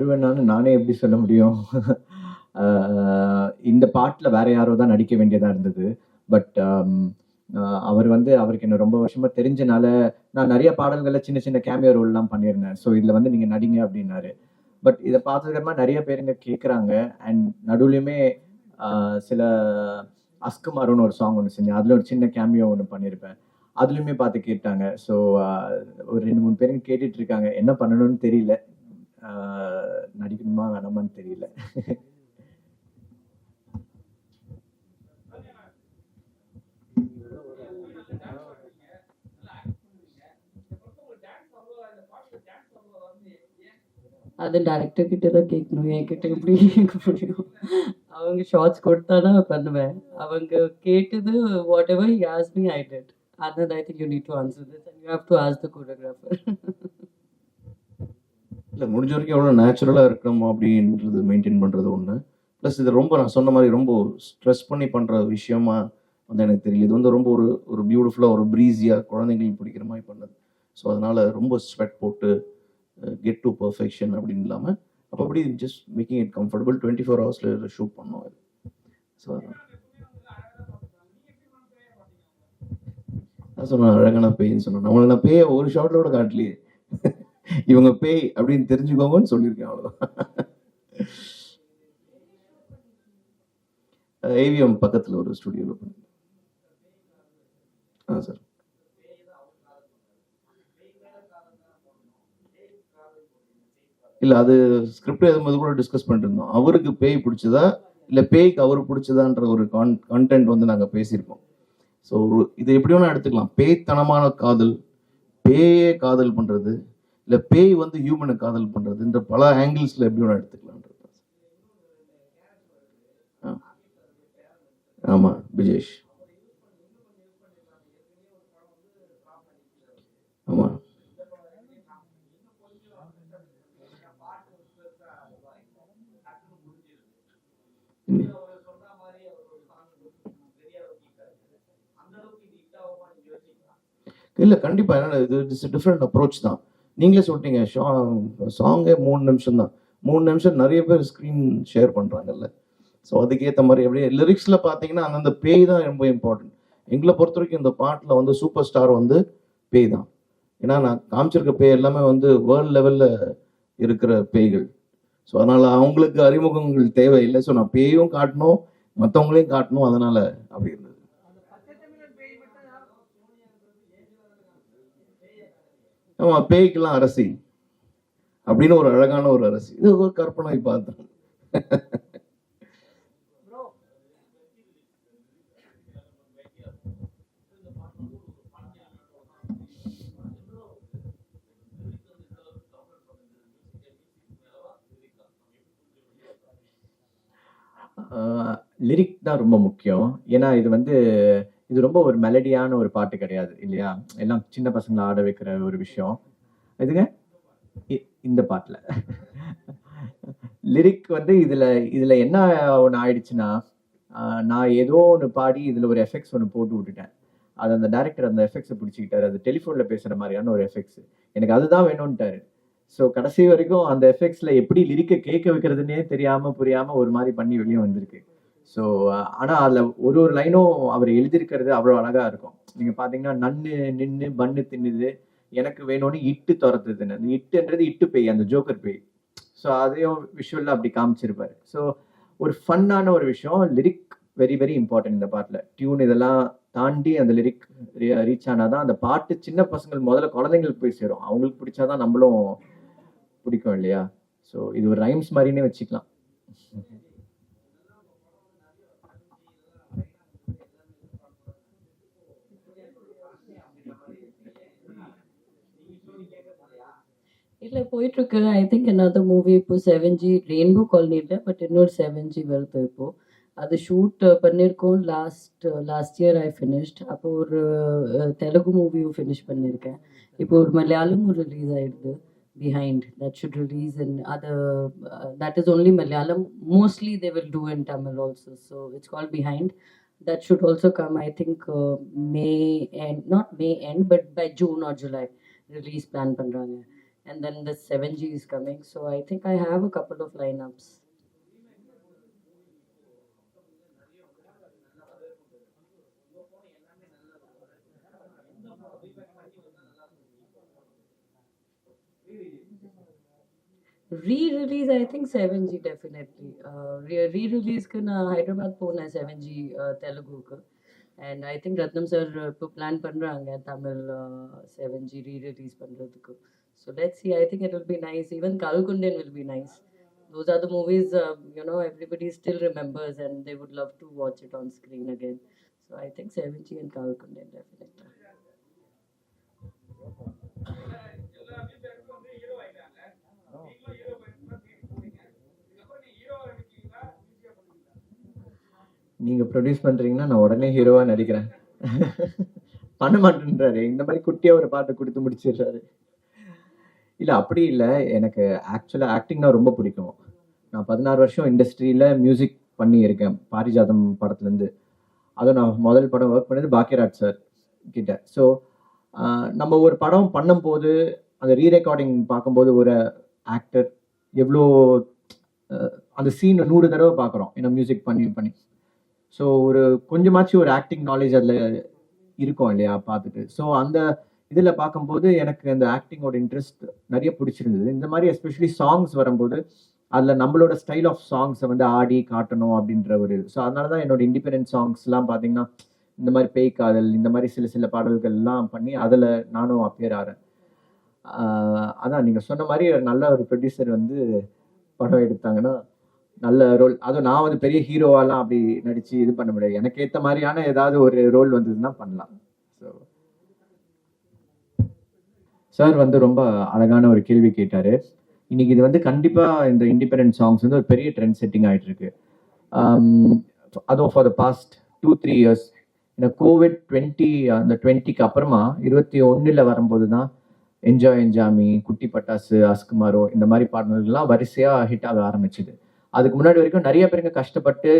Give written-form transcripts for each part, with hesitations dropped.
வருவேனான்னு நானே எப்படி சொல்ல முடியும்? இந்த பாட்டுல வேற யாரோ தான் நடிக்க வேண்டியதா இருந்தது. பட் அவர் வந்து அவருக்கு என்ன ரொம்ப வருஷமா தெரிஞ்சனால, நான் நெறைய பாடல்கள்ல சின்ன சின்ன கேமியோ ரோல்லாம் பண்ணியிருந்தேன். ஸோ இதுல வந்து நீங்க நடிங்க அப்டின்னாரு. பட் இத பார்த்ததுக்கப்புறமா நெறைய பேருங்க கேட்குறாங்க. அண்ட் நடுவுலயுமே அ சில அஸ்குமாருன்னு ஒரு சாங் ஒண்ணு செஞ்சேன். அதுல ஒரு சின்ன கேமியோ ஒண்ணு பண்ணியிருப்பேன். அதுலயுமே பார்த்து கேட்டாங்க. ஸோ ஒரு 2, 3 பேருங்க கேட்டுட்டு இருக்காங்க. என்ன பண்ணணும்னு தெரியல. ஆ நடிக்கணுமா வேணாமான்னு தெரியல. அது டைரக்டர் கிட்ட தான் கேட்கணும். என்கிட்ட எப்படி கேட்க முடியும்? அவங்க ஷார்ட்ஸ் கொடுத்தா தான் பண்ணுவேன். அவங்க கேட்டது what ever he asked me I did. And I think you need to answer this and you have to ask the choreographer. இல்ல முடிஞ்ச வரைக்கும் எவ்வளோ நேச்சுரலா இருக்கணும் அப்படின்றது மெயின்டைன் பண்றது ஒண்ணு. ப்ளஸ் இது ரொம்ப நான் சொன்ன மாரி ரொம்ப ஸ்ட்ரெஸ் பண்ணி பண்ற விஷயமா வந்து எனக்கு தெரியல. இது வந்து ரொம்ப ஒரு ஒரு பியூட்டிஃபுல்லா ஒரு ப்ரீஸியா குழந்தைங்களுக்கு பிடிக்கிற மாரி பண்ணது. ஸோ அதனால ரொம்ப ஸ்வெட் போட்டு கெட் டு பெர்ஃபெக்ஷன் அப்படின்னு இல்லாம, அப்படி ஜஸ்ட் மேக்கிங் இட் கம்ஃபர்டபுள் 24 ஹவர்ஸ்ல ஷூட் பண்ணோம் அது. ஸோ நான் சொன்னேன் அழகான பேய்ன்னு சொன்னேன். அவங்களை நான் பேய ஒரு ஷாட்ல கூட காட்டலையே. இவங்க பேய் அப்படின்னு தெரிஞ்சுக்கோங்கன்னு சொல்லியிருக்கேன் அவ்வளவுதான். ஏவிஎம் பக்கத்துல ஒரு ஸ்டுடியோல பண்ணேன். சார் இல்ல அது ஸ்கிரிப்ட் எழுதும்போது கூட டிஸ்கஸ் பண்ணிட்டு இருந்தோம். அவருக்கு பேய் பிடிச்சதா இல்ல பேய்க்கு அவருக்கு பிடிச்சதான்ற ஒரு கண்டென்ட் வந்து நாங்க பேசியிருக்கோம். ஸோ இது எப்படி வேணா எடுத்துக்கலாம். பேய்த்தனமான காதல், பேயே காதல் பண்றது, இல்ல பேய் வந்து ஹியூமனை காதல் பண்றது, இந்த பல ஆங்கிள்ஸ்ல எப்படி வேணா எடுத்துக்கலாம். ஆமா பிஜேஷ். ஆமா இல்ல கண்டிப்பா. இது இட்ஸ் டிஃப்ரெண்ட் அப்ரோச் தான். நீங்களே சொல்லிட்டீங்க சாங்கே 3 நிமிஷம் தான். 3 நிமிஷம் நிறைய பேர் ஸ்க்ரீன் ஷேர் பண்றாங்கல்ல. ஸோ அதுக்கேற்ற மாதிரி அப்படியே லிரிக்ஸ்ல பார்த்தீங்கன்னா அந்தந்த பேய் தான் ரொம்ப இம்பார்ட்டன்ட். எங்களை பொறுத்த வரைக்கும் இந்த பாட்டில் வந்து சூப்பர் ஸ்டார் வந்து பேய் தான். ஏன்னா நான் காமிச்சிருக்க பேய் எல்லாமே வந்து வேர்ல்ட் லெவல்ல இருக்கிற பேய்கள். ஸோ அதனால அவங்களுக்கு அறிமுகங்கள் தேவையில்லை. ஸோ நான் பேயும் காட்டணும், மற்றவங்களையும் காட்டணும். அதனால அப்படி இருந்தது. ஆமா பேய்க்கெல்லாம் அரசி அப்படின்னு ஒரு அழகான ஒரு அரசி. இது ஒரு கற்பனை பார்த்தேன். லிரிக் தான் ரொம்ப முக்கியம். ஏன்னா இது ரொம்ப ஒரு மெலடியான ஒரு பாட்டு கிடையாது இல்லையா? எல்லாம் சின்ன பசங்களை ஆட வைக்கிற ஒரு விஷயம். இதுங்க இந்த பாட்டுல லிரிக் வந்து இதுல என்ன ஒண்ணு ஆயிடுச்சுன்னா, நான் ஏதோ ஒண்ணு பாடி இதுல ஒரு எஃபெக்ட்ஸ் ஒண்ணு போட்டு விட்டுட்டேன். அது அந்த டைரக்டர் அந்த எஃபெக்ட்ஸை பிடிச்சிக்கிட்டாரு. அது டெலிஃபோன்ல பேசுற மாதிரியான ஒரு எஃபெக்ட்ஸ். எனக்கு அதுதான் வேணும்ட்டாரு. ஸோ கடைசி வரைக்கும் அந்த எஃபெக்ட்ஸ்ல எப்படி லிரிக்கை கேட்க வைக்கிறதுனே தெரியாம புரியாம ஒரு மாதிரி பண்ணி வெளியே வந்திருக்கு. ஸோ ஆனா அதுல ஒரு ஒரு லைனும் அவர் எழுதியிருக்கிறது அவ்வளவு அழகா இருக்கும். நீங்க பாத்தீங்கன்னா, நன்னு நின்னு பன்னு தின்னுது, எனக்கு வேணும்னு இட்டு துரத்துதுன்னு. அந்த இட்டுன்றது இட்டு பேய், அந்த ஜோக்கர் பேய். ஸோ அதையும் விஷுவல்ல அப்படி காமிச்சிருப்பாரு. ஸோ ஒரு ஃபன்னான ஒரு விஷயம். லிரிக் வெரி வெரி இம்பார்ட்டன்ட் இந்த பாட்டுல. டியூன் இதெல்லாம் தாண்டி அந்த லிரிக் ரீச் ஆனாதான் அந்த பாட்டு சின்ன பசங்கள் முதல்ல குழந்தைங்களுக்கு போய் சேரும். அவங்களுக்கு பிடிச்சாதான் நம்மளும் பிடிக்கும் இல்லையா? ஸோ இது ஒரு ரைம்ஸ் மாதிரினே வச்சுக்கலாம். இல்ல போயிட்டு இருக்கு. ஐ திங்க் another மூவி இப்போ 7G ரெயின்போ காலனி இல்லை, பட் இன்னொரு 7G வருது இப்போ. அது ஷூட் பண்ணியிருக்கோம். Last year I finished. அப்போ ஒரு தெலுங்கு மூவியும் ஃபினிஷ் பண்ணியிருக்கேன். இப்போ ஒரு மலையாளமும் ரிலீஸ் ஆயிடுது, behind. That should release in other, that is only Malayalam. Mostly they will do in Tamil also. So it's called Behind. That should also come, I think, May end, not May end, but by June or July release plan பண்றாங்க. and then the 7G is coming. So I think I have a couple of lineups. Re-release, I think 7G definitely. Re-release kana Hyderabad pona 7G Telugu ku. And I think Ratnam sir இப்போ plan பண்றாங்க Tamil 7G re-release பண்றதுக்கு. So let's see. I think it will be nice. Even Kalkundan will be nice. Those are the movies everybody still remembers and they would love to watch it on screen again. So I think 7G and Kalkundan definitely. நீங்க produce பண்றீங்கன்னா நான் உடனே ஹீரோவா நடிக்கிறேன். பண்ண மாட்டேன்றாரு. இந்த மாதிரி குட்டியா ஒரு பாட்டு கொடுத்து முடிச்சிடுறாரு. இல்ல அப்படி இல்ல. எனக்கு ஆக்சுவலா ஆக்டிங்னா ரொம்ப பிடிக்கும். நான் 16 வருஷம் இண்டஸ்ட்ரியில மியூசிக் பண்ணி இருக்கேன். பாரிஜாதம் படத்துல இருந்து. அதுவும் நான் முதல் படம் ஒர்க் பண்ணது பாக்கியராஜ் சார் கிட்ட. ஸோ நம்ம ஒரு படம் பண்ணும்போது அந்த ரீரெக்கார்டிங் பார்க்கும்போது ஒரு ஆக்டர் எவ்வளோ அந்த சீன் 100 தடவை பார்க்குறோம். ஏன்னா மியூசிக் பண்ணி பண்ணி. ஸோ ஒரு கொஞ்சமாச்சும் ஒரு ஆக்டிங் நாலேஜ் அதில் இருக்கும் இல்லையா பார்த்துட்டு. ஸோ அந்த இதில் பார்க்கும்போது எனக்கு அந்த ஆக்டிங்கோட இன்ட்ரெஸ்ட் நிறைய பிடிச்சிருந்தது. இந்த மாதிரி எஸ்பெஷலி சாங்ஸ் வரும்போது அதில் நம்மளோட ஸ்டைல் ஆஃப் சாங்ஸை வந்து ஆடி காட்டணும் அப்படின்ற ஒரு ஸோ அதனால தான் என்னோட இண்டிபெண்டன்ட் சாங்ஸ்லாம் பார்த்தீங்கன்னா இந்த மாதிரி பேய் காதல் இந்த மாதிரி சில சில பாடல்கள்லாம் பண்ணி அதில் நானும் அப்பியர் ஆகிறேன். அதான் நீங்கள் சொன்ன மாதிரி ஒரு நல்ல ஒரு ப்ரொடியூசர் வந்து படம் எடுத்தாங்கன்னா நல்ல ரோல். அதுவும் நான் வந்து பெரிய ஹீரோவாலாம் அப்படி நடிச்சு இது பண்ண முடியாது. எனக்கு ஏற்ற மாதிரியான ஏதாவது ஒரு ரோல் வந்ததுன்னா பண்ணலாம். ஸோ சார் வந்து ரொம்ப அழகான ஒரு கேள்வி கேட்டாரு. இன்னைக்கு இது வந்து கண்டிப்பா இந்த இண்டிபெண்டன்ட் சாங்ஸ் வந்து ஒரு பெரிய ட்ரெண்ட் செட்டிங் ஆயிட்டு இருக்கு. அதுவும் ஃபார் த பாஸ்ட் 2-3 இயர்ஸ். இந்த கோவிட் 20க்கு அப்புறமா 21 வரும்போது தான் என்ஜாய் என்ஜாமி, குட்டி பட்டாசு, அஸ்குமாரோ இந்த மாதிரி பாடல்கள்லாம் வரிசையா ஹிட் ஆக ஆரம்பிச்சுது. அதுக்கு முன்னாடி வரைக்கும் நிறைய பேருங்க கஷ்டப்பட்டு,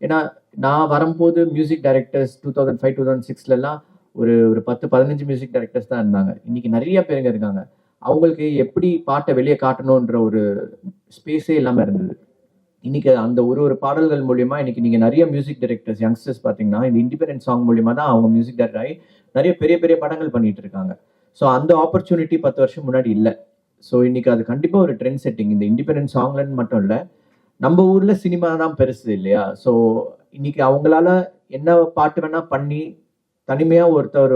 ஏன்னா நான் வரும்போது மியூசிக் டைரக்டர்ஸ் 2005-2006 ஒரு 10-15 மியூசிக் டைரக்டர்ஸ் தான் இருந்தாங்க. இன்னைக்கு நிறைய பேருங்க இருக்காங்க. அவங்களுக்கு எப்படி பாட்டை வெளியே காட்டணுன்ற ஒரு ஸ்பேஸே இல்லாமல் இருந்தது. இன்னைக்கு அந்த ஒரு பாடல்கள் மூலியமா இன்னைக்கு நீங்க நிறைய மியூசிக் டைரக்டர்ஸ் யங்ஸ்டர்ஸ் பார்த்தீங்கன்னா இந்த இண்டிபெண்டன்ட் சாங் மூலியமா தான் அவங்க மியூசிக் டைரக்டர் ஆகி நிறைய பெரிய பெரிய படங்கள் பண்ணிட்டு இருக்காங்க. ஸோ அந்த ஆப்பர்ச்சுனிட்டி 10 வருஷம் முன்னாடி இல்லை. ஸோ இன்னைக்கு அது கண்டிப்பா ஒரு ட்ரெண்ட் செட்டிங். இந்த இண்டிபெண்டன்ட் சாங்லன்னு மட்டும் இல்லை, நம்ம ஊர்ல சினிமா தான் பெருசு இல்லையா. ஸோ இன்னைக்கு அவங்களால என்ன பாட்டு வேணா பண்ணி தனிமையா ஒருத்தர்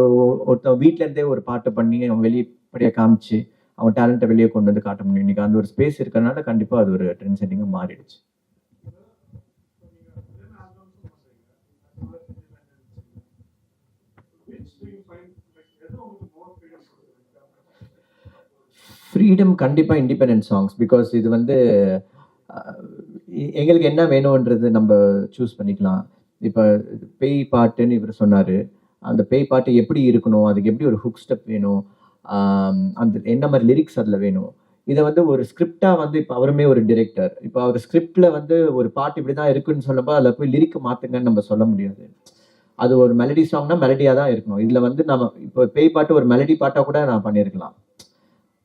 வீட்ல இருந்தே ஒரு பாட்டு பண்ணி அவங்க வெளிப்படையா காமிச்சு அவங்க டேலண்ட்டை வெளியே கொண்டு வந்து காட்ட முடியும். இன்னைக்கு அந்த ஒரு ஸ்பேஸ் இருக்கிறதுனால கண்டிப்பா அது ஒரு ட்ரெண்ட் செட்டிங்கா மாறிடுச்சு. ஃப்ரீடம் கண்டிப்பா இண்டிபெண்டன்ட் சாங்ஸ். பிகாஸ் இது வந்து எங்களுக்கு என்ன வேணும்ன்றது நம்ம சூஸ் பண்ணிக்கலாம். இப்போ பேய் பாட்டுன்னு இவர் சொன்னாரு. அந்த பேய் பாட்டு எப்படி இருக்கணும், அதுக்கு எப்படி ஒரு ஹுக் ஸ்டெப் வேணும், அந்த என்ன மாதிரி லிரிக்ஸ் அதில் வேணும். இதை வந்து ஒரு ஸ்கிரிப்டா வந்து இப்போ அவருமே ஒரு டிரெக்டர். இப்போ அவர் ஸ்கிரிப்ட்ல வந்து ஒரு பாட்டு இப்படி தான் இருக்குன்னு சொன்னப்போ அதில் போய் லிரிக் மாத்துங்கன்னு நம்ம சொல்ல முடியாது. அது ஒரு மெலடி சாங்னா மெலடியா தான் இருக்கணும். இதுல வந்து நம்ம இப்போ பேய் பாட்டு ஒரு மெலடி பாட்டா கூட நான் பண்ணியிருக்கலாம்.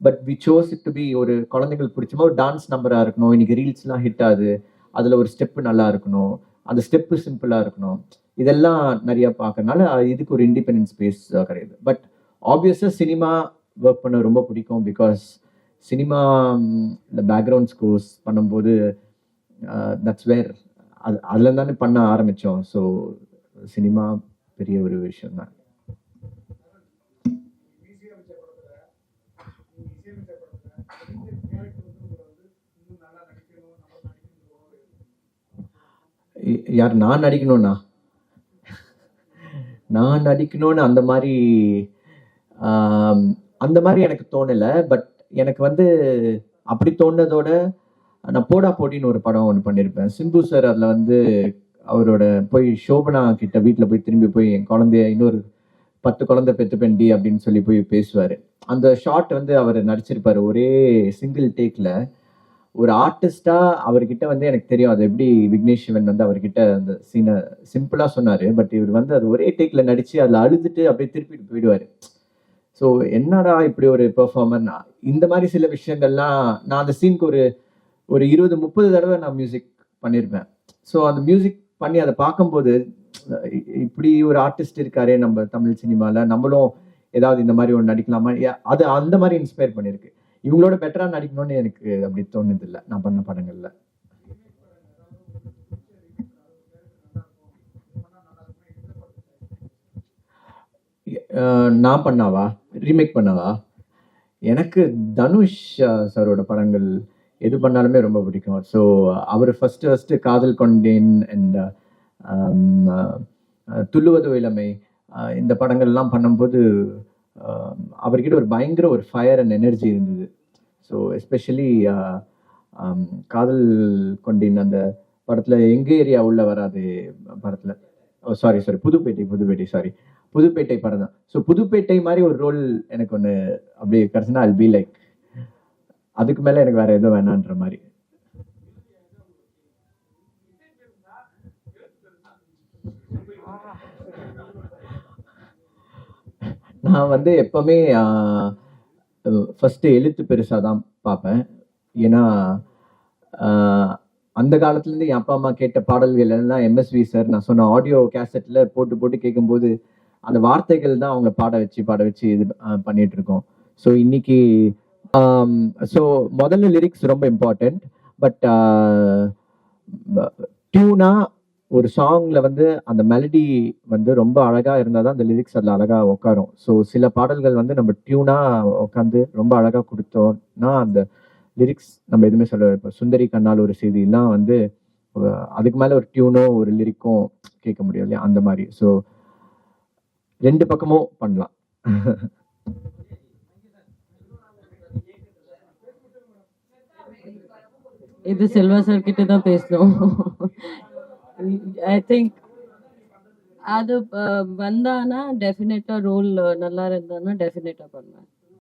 But we chose it to be ஒரு குழந்தைங்களுக்கு பிடிச்ச மாதிரி ஒரு டான்ஸ் நம்பரா இருக்கணும். இன்னைக்கு ரீல்ஸ்லாம் ஹிட் ஆகுது, அதுல ஒரு ஸ்டெப்பு நல்லா இருக்கணும், அந்த ஸ்டெப்பு சிம்பிளா இருக்கணும். இதெல்லாம் நிறைய பார்க்கறதுனால இதுக்கு ஒரு இண்டிபெண்டன்ட் ஸ்பேஸ் கிடையாது. பட் ஆப்வியஸா சினிமா ஒர்க் பண்ண ரொம்ப பிடிக்கும். பிகாஸ் சினிமா இந்த பேக்ரவுண்ட் ஸ்கோர்ஸ் பண்ணும்போது தட்ஸ் வேர் அதுல தானே பண்ண ஆரம்பிச்சோம். ஸோ சினிமா பெரிய ஒரு விஷயம் தான். யார் நான் நடிக்கணும்னா நான் நடிக்கணும்னு அந்த மாதிரி எனக்கு தோணலை. பட் எனக்கு வந்து அப்படி தோணுனதோட நான் போடா போட்டின்னு ஒரு படம் ஒன்று பண்ணியிருப்பேன். சிம்பு சார் அதில் வந்து அவரோட போய் சோபனா கிட்ட வீட்டில் போய் திரும்பி போய் என் குழந்தைய இன்னொரு 10 குழந்தை பெத்துப்பேன்டி அப்படின்னு சொல்லி போய் பேசுவார். அந்த ஷாட் வந்து அவர் நடிச்சிருப்பார் ஒரே சிங்கிள் டேக்ல. ஒரு ஆர்டிஸ்டா அவர்கிட்ட வந்து எனக்கு தெரியும் அது எப்படி விக்னேஷ் சிவன் வந்து அவர்கிட்ட அந்த சீனை சிம்பிளா சொன்னாரு. பட் இவர் வந்து அது ஒரே டேக்ல நடிச்சு அதில் அழுதுட்டு அப்படியே திருப்பிட்டு போயிடுவாரு. ஸோ என்னடா இப்படி ஒரு பெர்ஃபார்மர், இந்த மாதிரி சில விஷயங்கள்லாம் நான் அந்த சீனுக்கு ஒரு ஒரு 20-30 தடவை நான் மியூசிக் பண்ணியிருப்பேன். ஸோ அந்த மியூசிக் பண்ணி அதை பார்க்கும்போது இப்படி ஒரு ஆர்டிஸ்ட் இருக்காரே நம்ம தமிழ் சினிமால, நம்மளும் ஏதாவது இந்த மாதிரி ஒன்று நடிக்கலாமா, அது அந்த மாதிரி இன்ஸ்பயர் பண்ணியிருக்கு. இவங்களோட பெட்டரா நடிக்கணும்னு எனக்கு அப்படி தோணுது இல்லை நான் பண்ண படங்கள்ல. நான் பண்ணாவா, ரீமேக் பண்ணாவா? எனக்கு தனுஷ் சாரோட படங்கள் எது பண்ணாலுமே ரொம்ப பிடிக்கும். ஸோ அவர் ஃபர்ஸ்ட் காதல் கொண்டேன் அண்ட் துள்ளுவது இளமை, இந்த படங்கள்லாம் பண்ணும்போது அவர்கிட்ட ஒரு பயங்கர ஒரு ஃபயர் அண்ட் எனர்ஜி இருந்தது. ஸோ எஸ்பெஷலி காதல் கொண்டேன் அந்த படத்தில் எங்க ஏரியா உள்ள வராது படத்தில், சாரி புதுப்பேட்டை சாரி புதுப்பேட்டை படம் தான். ஸோ புதுப்பேட்டை மாதிரி ஒரு ரோல் எனக்கு ஒன்று அப்படி கிடைச்சுன்னா I'll be like, அதுக்கு மேலே எனக்கு வேற எதுவும் வேணான்ற மாதிரி. நான் வந்து எப்பவுமே ஃபர்ஸ்ட் எழுத்து பெருசாக தான் பார்ப்பேன். ஏன்னா அந்த காலத்துலேருந்து என் அப்பா அம்மா கேட்ட பாடல்கள் எல்லாம் எம்எஸ்வி சார் நான் சொன்ன ஆடியோ கேசட்டில் போட்டு போட்டு கேட்கும்போது அந்த வார்த்தைகள் தான் அவங்கள பாட வச்சு இது பண்ணிட்டு இருக்கோம். ஸோ இன்னைக்கு ஸோ முதல்ல லிரிக்ஸ் ரொம்ப இம்பார்ட்டண்ட். பட் டியூனா ஒரு சாங்ல வந்து அந்த மெலடி வந்து ரொம்ப அழகா இருந்தால் தான் அந்த லிரிக்ஸ் அதில் அழகா உட்காரும். ஸோ சில பாடல்கள் வந்து நம்ம டியூனா உட்காந்து ரொம்ப அழகா கொடுத்தோம்னா அந்த லிரிக்ஸ் நம்ம எதுவுமே சொல்ல, இப்போ சுந்தரி கண்ணால் ஒரு செய்தியெல்லாம் வந்து அதுக்கு மேலே ஒரு டியூனோ ஒரு லிரிக்கும் கேட்க முடியாது இல்லையா, அந்த மாதிரி. ஸோ 2 பக்கமும் பண்ணலாம். இது செல்வா சார் கிட்ட தான் பேசணும். ஐ திங்க் அது வந்தானா டெஃபினட்டா ரோல் நல்லா இருந்தானா டெஃபினட்டா பண்ணுவேன்.